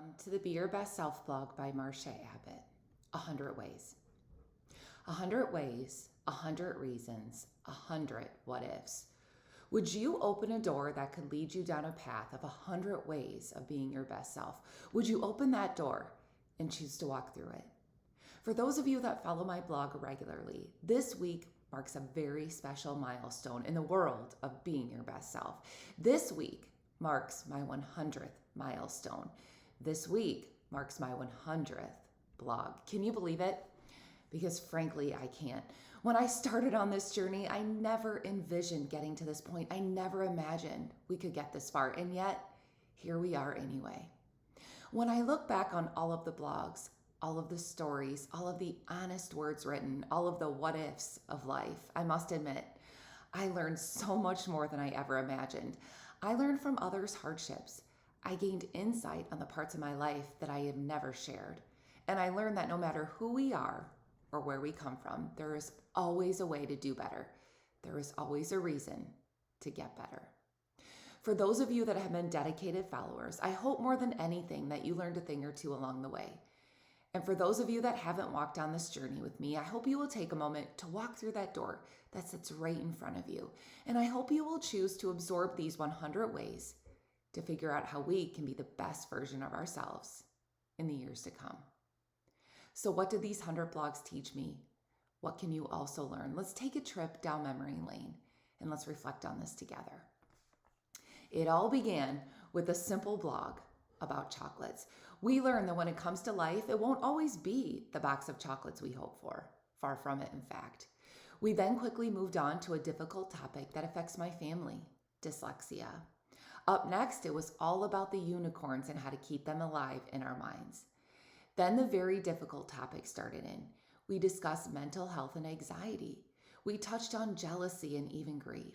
Welcome to the Be Your Best Self blog by Marcia Abbott. 100 Ways. 100 ways, 100 reasons, 100 what ifs. Would you open a door that could lead you down a path of 100 ways of being your best self? Would you open that door and choose to walk through it? For those of you that follow my blog regularly, this week marks a very special milestone in the world of being your best self. This week marks my 100th milestone. This week marks my 100th blog. Can you believe it? Because frankly, I can't. When I started on this journey, I never envisioned getting to this point. I never imagined we could get this far. And yet, here we are anyway. When I look back on all of the blogs, all of the stories, all of the honest words written, all of the what ifs of life, I must admit, I learned so much more than I ever imagined. I learned from others' hardships. I gained insight on the parts of my life that I have never shared. And I learned that no matter who we are or where we come from, there is always a way to do better. There is always a reason to get better. For those of you that have been dedicated followers, I hope more than anything that you learned a thing or two along the way. And for those of you that haven't walked on this journey with me, I hope you will take a moment to walk through that door that sits right in front of you. And I hope you will choose to absorb these 100 ways to figure out how we can be the best version of ourselves in the years to come. So what did these 100 blogs teach me? What can you also learn? Let's take a trip down memory lane and let's reflect on this together. It all began with a simple blog about chocolates. We learned that when it comes to life, it won't always be the box of chocolates we hope for. Far from it, in fact. We then quickly moved on to a difficult topic that affects my family, dyslexia. Up next, it was all about the unicorns and how to keep them alive in our minds. Then the very difficult topic started in. We discussed mental health and anxiety. We touched on jealousy and even grief.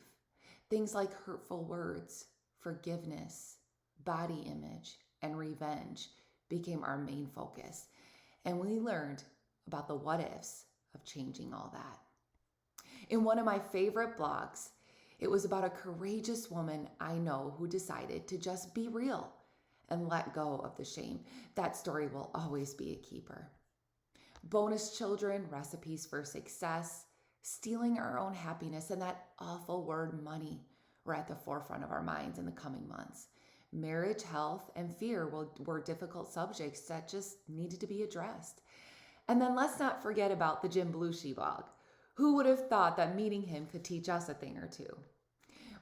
Things like hurtful words, forgiveness, body image, and revenge became our main focus. And we learned about the what ifs of changing all that. In one of my favorite blogs, it was about a courageous woman I know who decided to just be real and let go of the shame. That story will always be a keeper. Bonus children, recipes for success, stealing our own happiness, and that awful word money were at the forefront of our minds in the coming months. Marriage, health, and fear were difficult subjects that just needed to be addressed. And then let's not forget about the Jim Belushi blog. Who would have thought that meeting him could teach us a thing or two?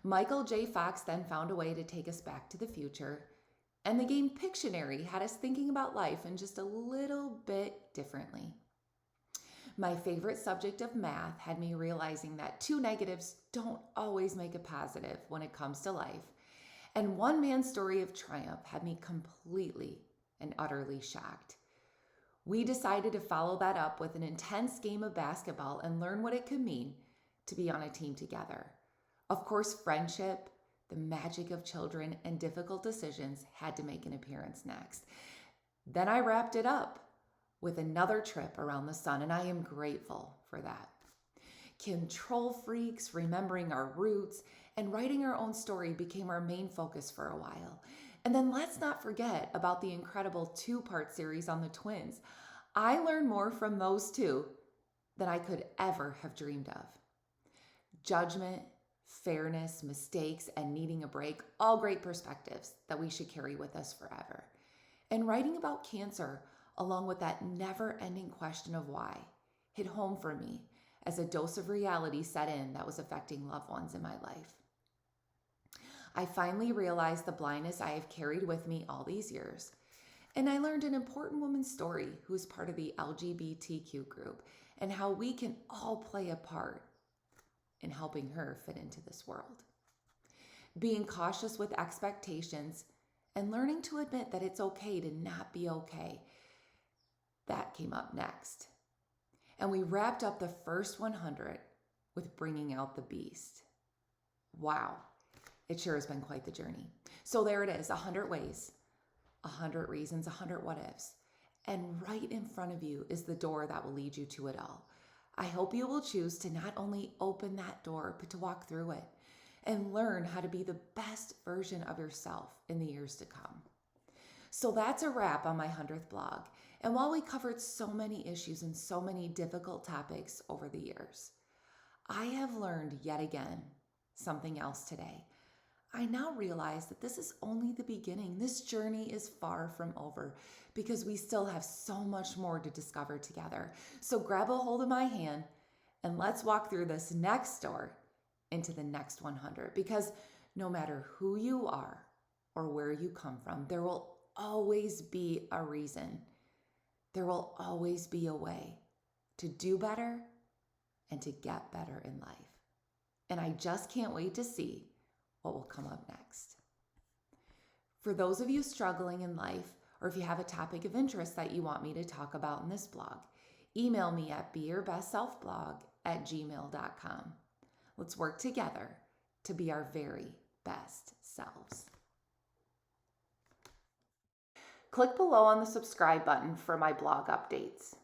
Michael J. Fox then found a way to take us back to the future, and the game Pictionary had us thinking about life in just a little bit differently. My favorite subject of math had me realizing that two negatives don't always make a positive when it comes to life. And one man's story of triumph had me completely and utterly shocked. We decided to follow that up with an intense game of basketball and learn what it could mean to be on a team together. Of course, friendship, the magic of children, and difficult decisions had to make an appearance next. Then I wrapped it up with another trip around the sun, and I am grateful for that. Control freaks, remembering our roots, and writing our own story became our main focus for a while. And then let's not forget about the incredible 2-part series on the twins. I learned more from those two than I could ever have dreamed of. Judgment, fairness, mistakes, and needing a break, all great perspectives that we should carry with us forever. And writing about cancer, along with that never-ending question of why, hit home for me as a dose of reality set in that was affecting loved ones in my life. I finally realized the blindness I have carried with me all these years, and I learned an important woman's story who is part of the LGBTQ group and how we can all play a part in helping her fit into this world. Being cautious with expectations and learning to admit that it's okay to not be okay, that came up next. And we wrapped up the first 100 with bringing out the beast. Wow, it sure has been quite the journey. So there it is, 100 ways, 100 reasons, 100 what ifs. And right in front of you is the door that will lead you to it all. I hope you will choose to not only open that door, but to walk through it and learn how to be the best version of yourself in the years to come. So that's a wrap on my 100th blog. And while we covered so many issues and so many difficult topics over the years, I have learned yet again something else today. I now realize that this is only the beginning. This journey is far from over because we still have so much more to discover together. So grab a hold of my hand and let's walk through this next door into the next 100, because no matter who you are or where you come from, there will always be a reason. There will always be a way to do better and to get better in life. And I just can't wait to see what will come up next. For those of you struggling in life, or if you have a topic of interest that you want me to talk about in this blog, email me at beyourbestselfblog@gmail.com. Let's work together to be our very best selves. Click below on the subscribe button for my blog updates.